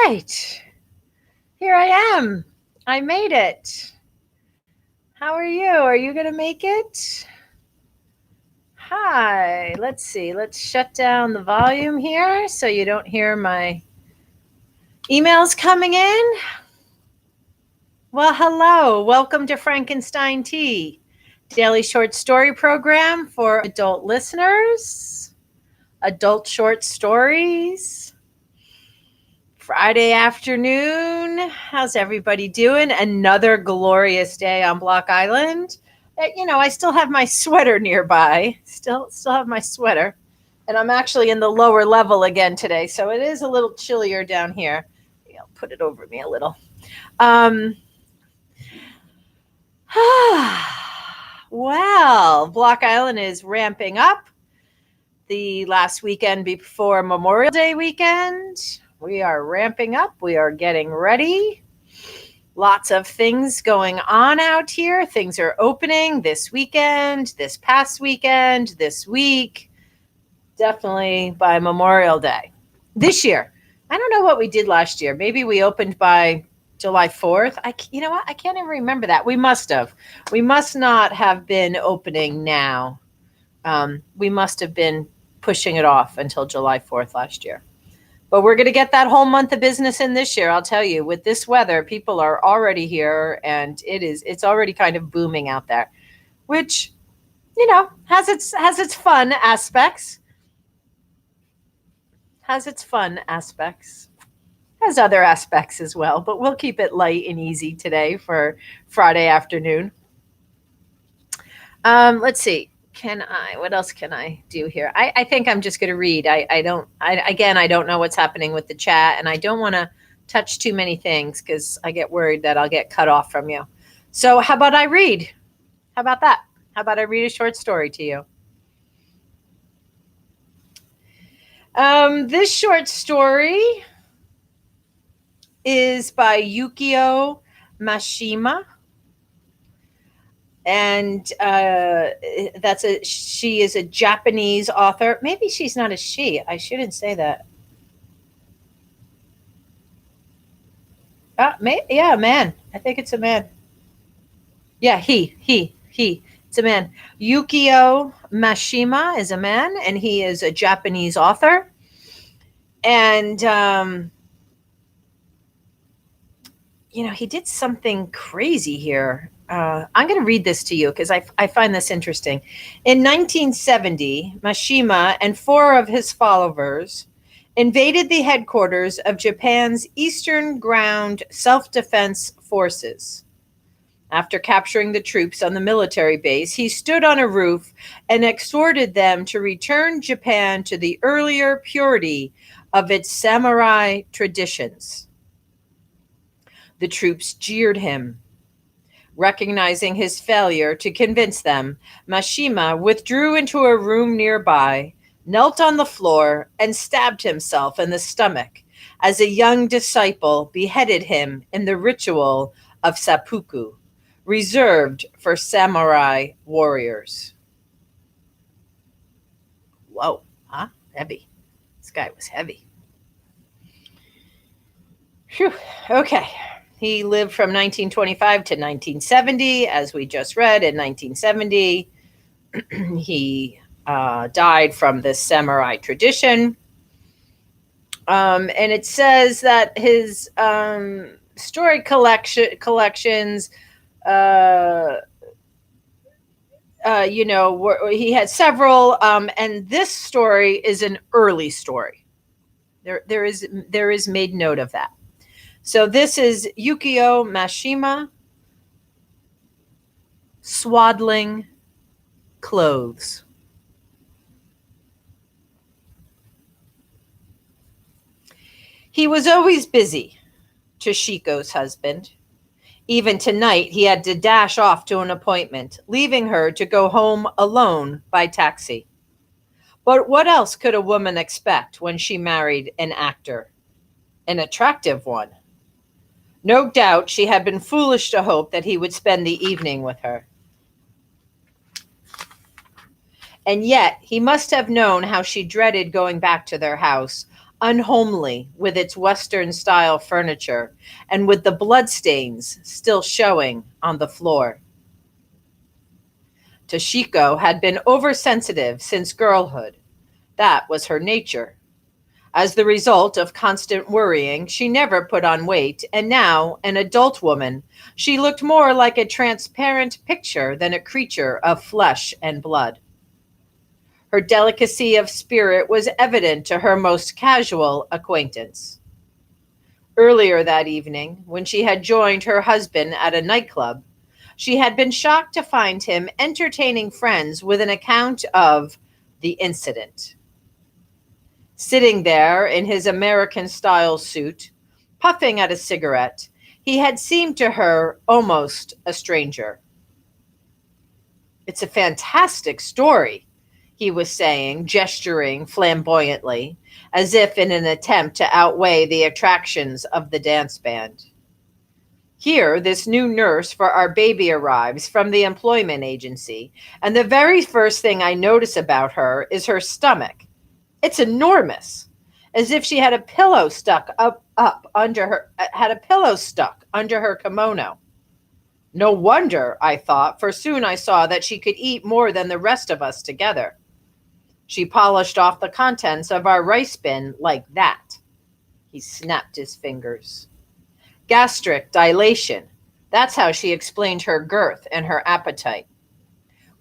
right. Here I am. I made it. How are you? Are you going to make it? Hi. Let's see. Let's shut down the volume here so you don't hear my emails coming in. Well, hello. Welcome to Frankenstein Tea, daily short story program for adult listeners, adult short stories. Friday afternoon. How's everybody doing? Another glorious day on Block Island. I still have my sweater nearby. Still have my sweater. And I'm actually in the lower level again today, so it is a little chillier down here. I'll put it over me a little. Well, Block Island is ramping up. The last weekend before Memorial Day weekend. We are ramping up. We are getting ready. Lots of things going on out here. Things are opening this weekend, this past weekend, this week. Definitely by Memorial Day. This year, I don't know what we did last year. Maybe we opened by July 4th. You know what? I can't even remember that. We must have. We must not have been opening now. We must have been pushing it off until July 4th last year. But we're going to get that whole month of business in this year. I'll tell you, with this weather, people are already here and it's already kind of booming out there, which, has its fun aspects. Has other aspects as well, but we'll keep it light and easy today for Friday afternoon. Let's see. What else can I do here? I think I'm just going to read. I don't know what's happening with the chat, and I don't want to touch too many things because I get worried that I'll get cut off from you. So how about I read? How about that? How about I read a short story to you? This short story is by Yukio Mashima. And she is a Japanese author. Maybe she's not a she. I shouldn't say that. Yeah, a man. I think it's a man. Yeah, he. It's a man. Yukio Mashima is a man, and he is a Japanese author. And, he did something crazy here. I'm going to read this to you because I find this interesting. In 1970, Mashima and 4 of his followers invaded the headquarters of Japan's Eastern Ground Self-Defense Forces. After capturing the troops on the military base, he stood on a roof and exhorted them to return Japan to the earlier purity of its samurai traditions. The troops jeered him. Recognizing his failure to convince them, Mashima withdrew into a room nearby, knelt on the floor, and stabbed himself in the stomach as a young disciple beheaded him in the ritual of seppuku, reserved for samurai warriors. Whoa, huh? Heavy. This guy was heavy. Phew, okay. He lived from 1925 to 1970, as we just read. In 1970, he died from this samurai tradition. And it says that his story collections, he had several, and this story is an early story. There is made note of that. So this is Yukio Mashima, Swaddling Clothes. He was always busy, Toshiko's husband. Even tonight, he had to dash off to an appointment, leaving her to go home alone by taxi. But what else could a woman expect when she married an actor? An attractive one. No doubt she had been foolish to hope that he would spend the evening with her. And yet he must have known how she dreaded going back to their house unhomely with its Western style furniture and with the bloodstains still showing on the floor. Toshiko had been oversensitive since girlhood. That was her nature. As the result of constant worrying, she never put on weight, and now, an adult woman, she looked more like a transparent picture than a creature of flesh and blood. Her delicacy of spirit was evident to her most casual acquaintance. Earlier that evening, when she had joined her husband at a nightclub, she had been shocked to find him entertaining friends with an account of the incident. Sitting there in his American style suit, puffing at a cigarette, he had seemed to her almost a stranger. "It's a fantastic story," he was saying, gesturing flamboyantly, as if in an attempt to outweigh the attractions of the dance band. "Here, this new nurse for our baby arrives from the employment agency, and the very first thing I notice about her is her stomach. It's enormous, as if she had a pillow stuck up under her had a pillow stuck under her kimono. No wonder, I thought, for soon I saw that she could eat more than the rest of us together. She polished off the contents of our rice bin like that." He snapped his fingers. "Gastric dilation. That's how she explained her girth and her appetite.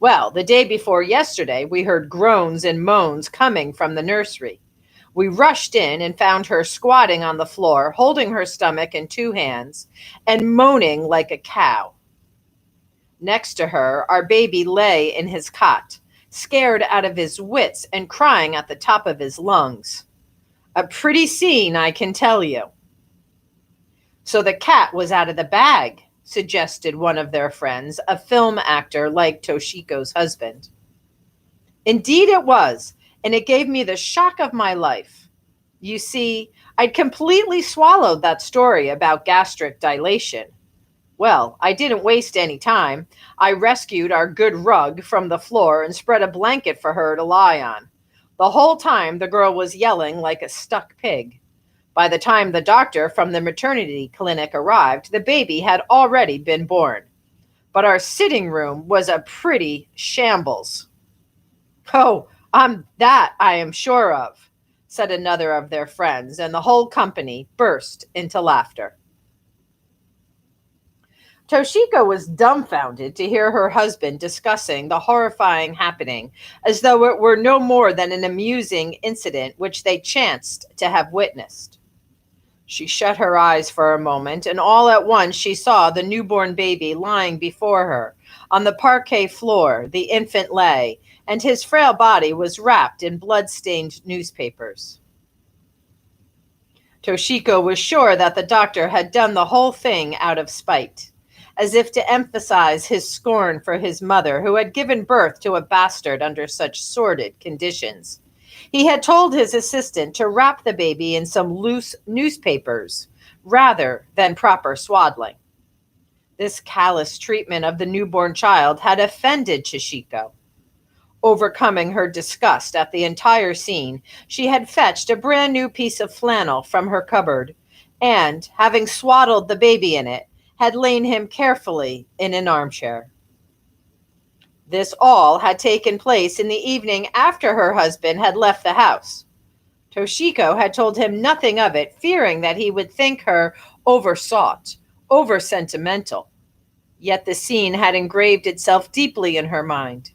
Well, the day before yesterday, we heard groans and moans coming from the nursery. We rushed in and found her squatting on the floor, holding her stomach in two hands and moaning like a cow. Next to her, our baby lay in his cot, scared out of his wits and crying at the top of his lungs. A pretty scene, I can tell you." "So the cat was out of the bag," suggested one of their friends, a film actor like Toshiko's husband. "Indeed it was, and it gave me the shock of my life. You see, I'd completely swallowed that story about gastric dilation. Well, I didn't waste any time. I rescued our good rug from the floor and spread a blanket for her to lie on. The whole time the girl was yelling like a stuck pig. By the time the doctor from the maternity clinic arrived, the baby had already been born. But our sitting room was a pretty shambles." "Oh, I am sure of," said another of their friends, and the whole company burst into laughter. Toshiko was dumbfounded to hear her husband discussing the horrifying happening as though it were no more than an amusing incident which they chanced to have witnessed. She shut her eyes for a moment, and all at once she saw the newborn baby lying before her. On the parquet floor, the infant lay, and his frail body was wrapped in blood-stained newspapers. Toshiko was sure that the doctor had done the whole thing out of spite, as if to emphasize his scorn for his mother, who had given birth to a bastard under such sordid conditions. He had told his assistant to wrap the baby in some loose newspapers rather than proper swaddling. This callous treatment of the newborn child had offended Toshiko. Overcoming her disgust at the entire scene, she had fetched a brand new piece of flannel from her cupboard and, having swaddled the baby in it, had lain him carefully in an armchair. This all had taken place in the evening after her husband had left the house. Toshiko had told him nothing of it, fearing that he would think her oversought, over-sentimental. Yet the scene had engraved itself deeply in her mind.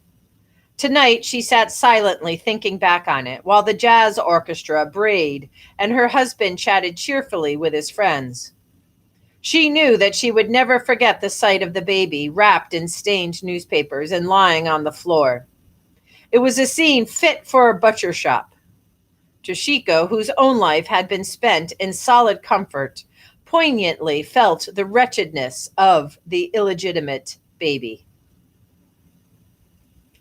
Tonight she sat silently thinking back on it, while the jazz orchestra brayed and her husband chatted cheerfully with his friends. She knew that she would never forget the sight of the baby wrapped in stained newspapers and lying on the floor. It was a scene fit for a butcher shop. Toshiko, whose own life had been spent in solid comfort, poignantly felt the wretchedness of the illegitimate baby.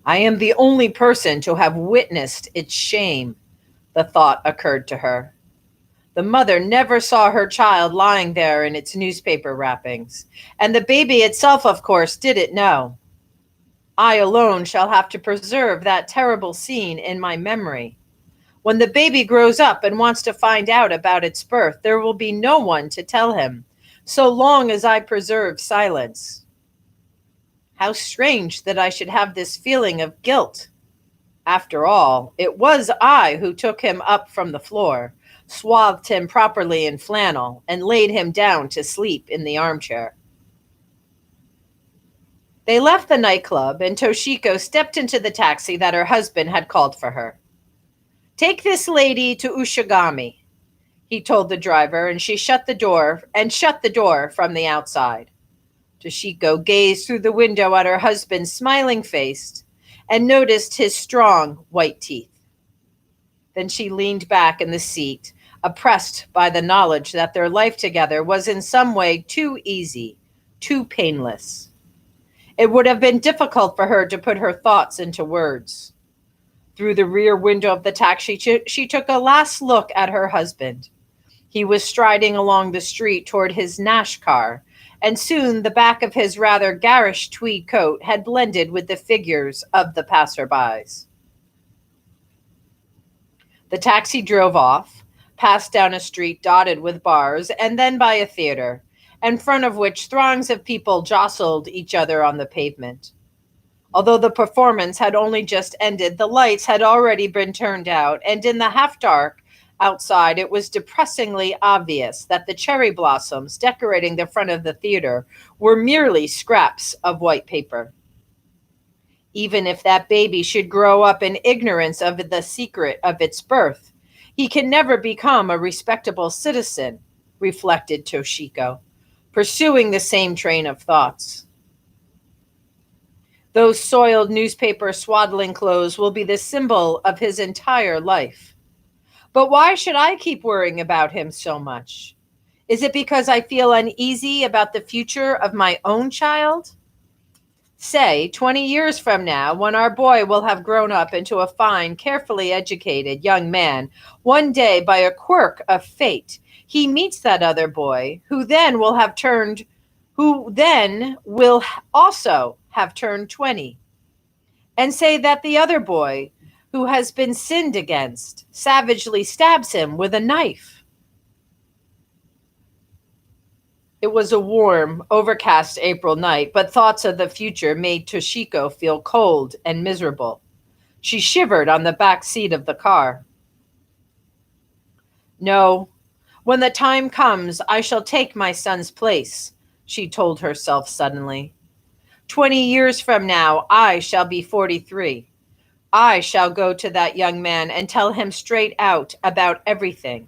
"I am the only person to have witnessed its shame," the thought occurred to her. The mother never saw her child lying there in its newspaper wrappings, and the baby itself, of course, didn't know. I alone shall have to preserve that terrible scene in my memory. When the baby grows up and wants to find out about its birth, there will be no one to tell him, so long as I preserve silence. How strange that I should have this feeling of guilt. After all, it was I who took him up from the floor, swathed him properly in flannel, and laid him down to sleep in the armchair. They left the nightclub, and Toshiko stepped into the taxi that her husband had called for her. Take this lady to Ushigami, he told the driver, and she shut the door from the outside. Toshiko gazed through the window at her husband's smiling face and noticed his strong white teeth. Then she leaned back in the seat, oppressed by the knowledge that their life together was in some way too easy, too painless. It would have been difficult for her to put her thoughts into words. Through the rear window of the taxi, she took a last look at her husband. He was striding along the street toward his Nash car, and soon the back of his rather garish tweed coat had blended with the figures of the passerbys. The taxi drove off, passed down a street dotted with bars, and then by a theater, in front of which throngs of people jostled each other on the pavement. Although the performance had only just ended, the lights had already been turned out, and in the half-dark outside, it was depressingly obvious that the cherry blossoms decorating the front of the theater were merely scraps of white paper. Even if that baby should grow up in ignorance of the secret of its birth, he can never become a respectable citizen, reflected Toshiko, pursuing the same train of thoughts. Those soiled newspaper swaddling clothes will be the symbol of his entire life. But why should I keep worrying about him so much? Is it because I feel uneasy about the future of my own child? Say, 20 years from now, when our boy will have grown up into a fine, carefully educated young man, one day by a quirk of fate, he meets that other boy who then will also have turned 20. And say that the other boy, who has been sinned against, savagely stabs him with a knife. It was a warm, overcast April night, but thoughts of the future made Toshiko feel cold and miserable. She shivered on the back seat of the car. No, when the time comes, I shall take my son's place, she told herself suddenly. 20 years from now, I shall be 43. I shall go to that young man and tell him straight out about everything,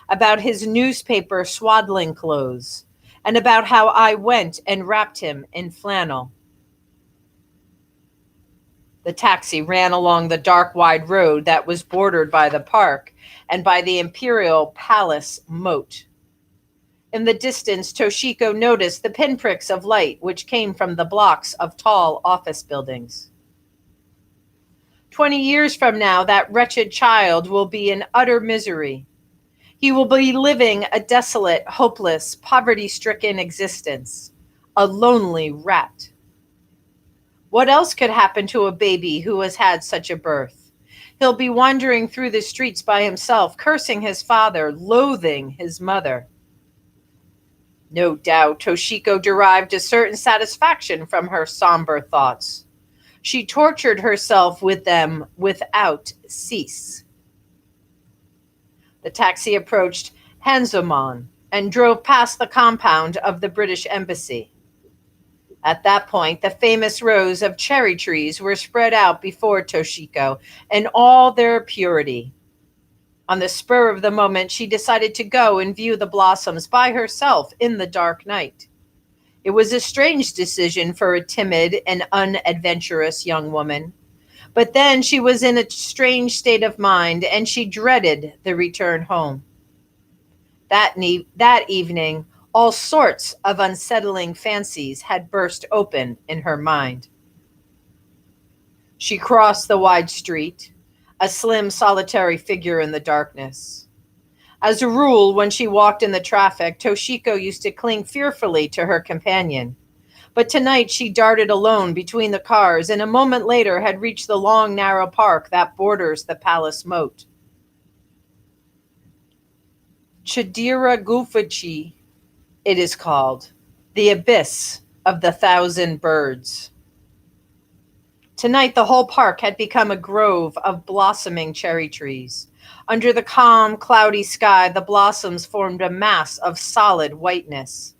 about his newspaper swaddling clothes, and about how I went and wrapped him in flannel. The taxi ran along the dark, wide road that was bordered by the park and by the Imperial Palace moat. In the distance, Toshiko noticed the pinpricks of light which came from the blocks of tall office buildings. 20 years from now, that wretched child will be in utter misery. He will be living a desolate, hopeless, poverty-stricken existence, a lonely rat. What else could happen to a baby who has had such a birth? He'll be wandering through the streets by himself, cursing his father, loathing his mother. No doubt, Toshiko derived a certain satisfaction from her somber thoughts. She tortured herself with them without cease. The taxi approached Hanzomon and drove past the compound of the British Embassy. At that point, the famous rows of cherry trees were spread out before Toshiko in all their purity. On the spur of the moment, she decided to go and view the blossoms by herself in the dark night. It was a strange decision for a timid and unadventurous young woman. But then she was in a strange state of mind, and she dreaded the return home. That evening, all sorts of unsettling fancies had burst open in her mind. She crossed the wide street, a slim, solitary figure in the darkness. As a rule, when she walked in the traffic, Toshiko used to cling fearfully to her companion. But tonight she darted alone between the cars and a moment later had reached the long, narrow park that borders the palace moat. Chidira Gufuchi, it is called, the abyss of the thousand birds. Tonight, the whole park had become a grove of blossoming cherry trees. Under the calm, cloudy sky, the blossoms formed a mass of solid whiteness.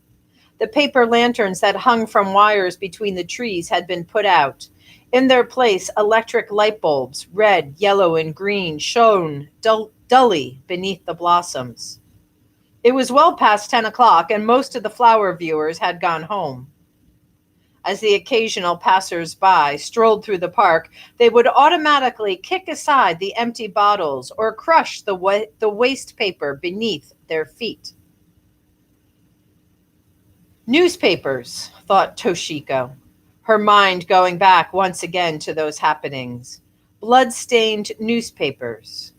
The paper lanterns that hung from wires between the trees had been put out. In their place, electric light bulbs, red, yellow, and green, shone dully beneath the blossoms. It was well past 10 o'clock, and most of the flower viewers had gone home. As the occasional passers-by strolled through the park, they would automatically kick aside the empty bottles or crush the waste paper beneath their feet. Newspapers, thought Toshiko, her mind going back once again to those happenings. Blood-stained newspapers.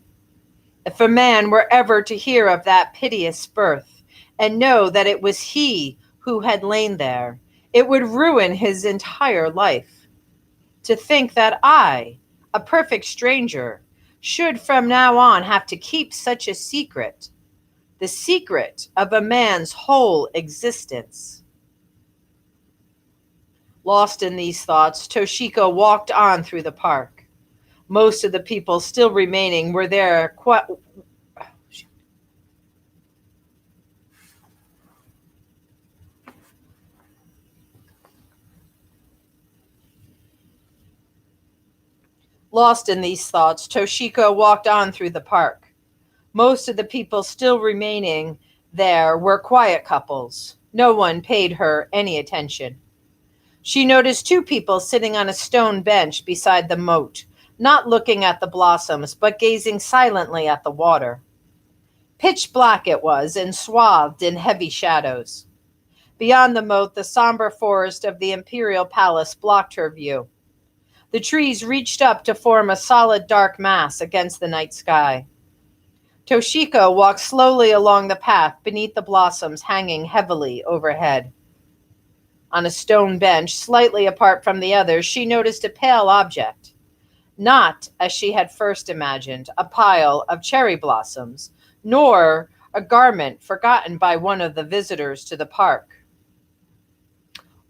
If a man were ever to hear of that piteous birth and know that it was he who had lain there, it would ruin his entire life. To think that I, a perfect stranger, should from now on have to keep such a secret, the secret of a man's whole existence. Lost in these thoughts, Toshiko walked on through the park. Most of the people still remaining were there Lost in these thoughts, Toshiko walked on through the park. Most of the people still remaining there were quiet couples. No one paid her any attention. She noticed two people sitting on a stone bench beside the moat, not looking at the blossoms, but gazing silently at the water. Pitch black it was, and swathed in heavy shadows. Beyond the moat, the somber forest of the imperial palace blocked her view. The trees reached up to form a solid dark mass against the night sky. Toshiko walked slowly along the path beneath the blossoms hanging heavily overhead. On a stone bench, slightly apart from the others, she noticed a pale object. Not, as she had first imagined, a pile of cherry blossoms, nor a garment forgotten by one of the visitors to the park.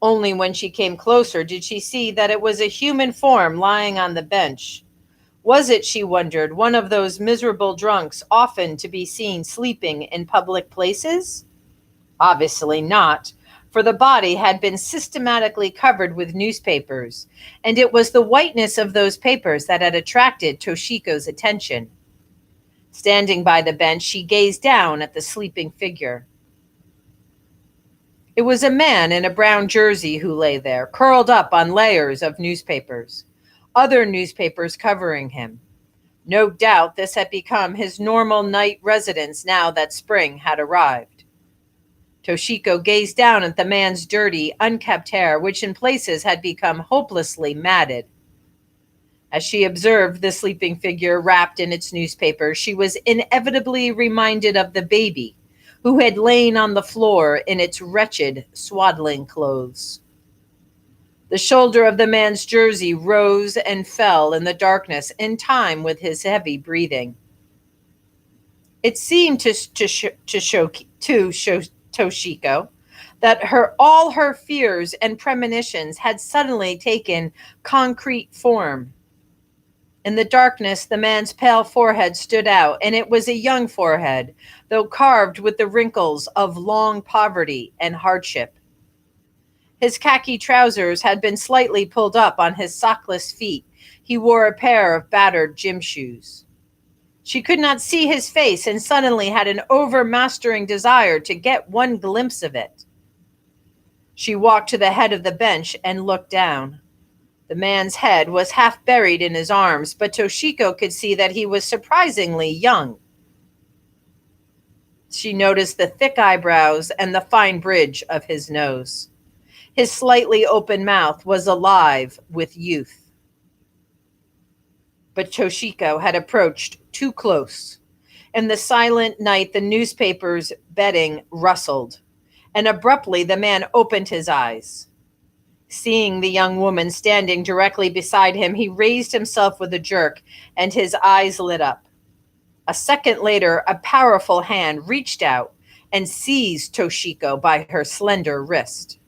Only when she came closer did she see that it was a human form lying on the bench. Was it, she wondered, one of those miserable drunks often to be seen sleeping in public places? Obviously not, for the body had been systematically covered with newspapers, and it was the whiteness of those papers that had attracted Toshiko's attention. Standing by the bench, she gazed down at the sleeping figure. It was a man in a brown jersey who lay there, curled up on layers of newspapers, other newspapers covering him. No doubt this had become his normal night residence now that spring had arrived. Toshiko gazed down at the man's dirty, unkempt hair, which in places had become hopelessly matted. As she observed the sleeping figure wrapped in its newspaper, she was inevitably reminded of the baby who had lain on the floor in its wretched swaddling clothes. The shoulder of the man's jersey rose and fell in the darkness in time with his heavy breathing. It seemed to Toshiko that all her fears and premonitions had suddenly taken concrete form. In the darkness, the man's pale forehead stood out, and it was a young forehead, though carved with the wrinkles of long poverty and hardship. His khaki trousers had been slightly pulled up on his sockless feet. He wore a pair of battered gym shoes. She could not see his face and suddenly had an overmastering desire to get one glimpse of it. She walked to the head of the bench and looked down. The man's head was half buried in his arms, but Toshiko could see that he was surprisingly young. She noticed the thick eyebrows and the fine bridge of his nose. His slightly open mouth was alive with youth. But Toshiko had approached too close. In the silent night, the newspaper's bedding rustled, and abruptly the man opened his eyes. Seeing the young woman standing directly beside him, he raised himself with a jerk, and his eyes lit up. A second later, a powerful hand reached out and seized Toshiko by her slender wrist.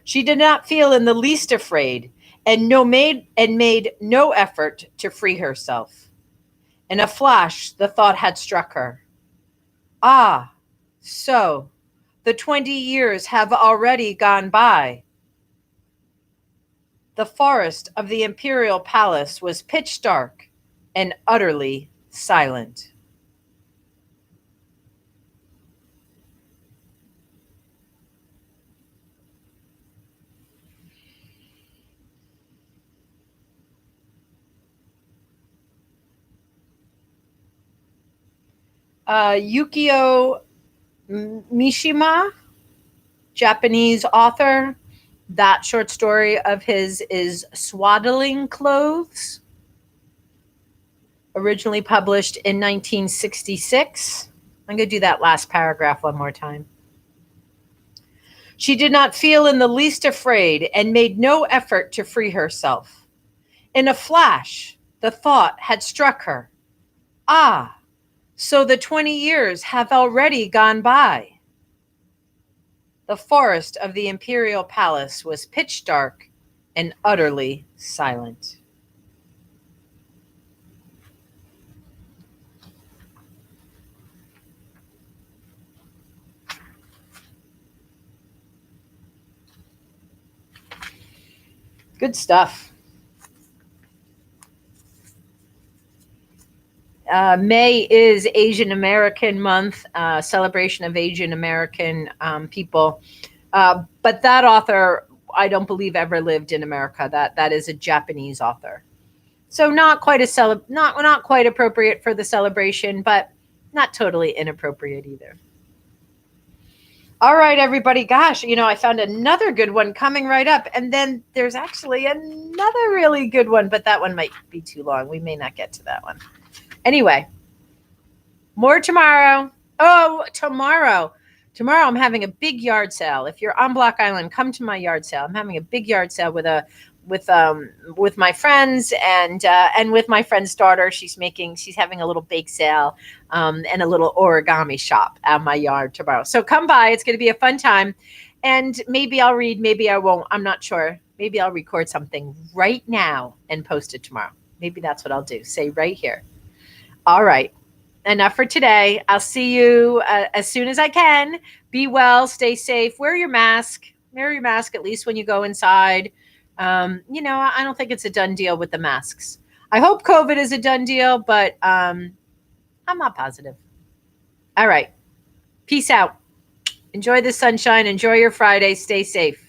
She did not feel in the least afraid and made no effort to free herself. In a flash, the thought had struck her. Ah, so the 20 years have already gone by. The forest of the imperial palace was pitch dark and utterly silent. Yukio Mishima, Japanese author. That short story of his is Swaddling Clothes, originally published in 1966. I'm going to do that last paragraph one more time. She did not feel in the least afraid and made no effort to free herself. In a flash, the thought had struck her. Ah, so the 20 years have already gone by. The forest of the imperial palace was pitch dark and utterly silent. Good stuff. May is Asian American Month, celebration of Asian American people. But that author, I don't believe, ever lived in America. That is a Japanese author. So not quite not quite appropriate for the celebration, but not totally inappropriate either. All right, everybody. Gosh, I found another good one coming right up. And then there's actually another really good one, but that one might be too long. We may not get to that one. Anyway, more tomorrow. Oh, tomorrow. Tomorrow I'm having a big yard sale. If you're on Block Island, come to my yard sale. I'm having a big yard sale with my friends and with my friend's daughter. She's having a little bake sale and a little origami shop at my yard tomorrow. So come by. It's going to be a fun time. And maybe I'll read, maybe I won't. I'm not sure. Maybe I'll record something right now and post it tomorrow. Maybe that's what I'll do. Say right here. All right. Enough for today. I'll see you as soon as I can. Be well. Stay safe. Wear your mask. Wear your mask at least when you go inside. I don't think it's a done deal with the masks. I hope COVID is a done deal, but I'm not positive. All right. Peace out. Enjoy the sunshine. Enjoy your Friday. Stay safe.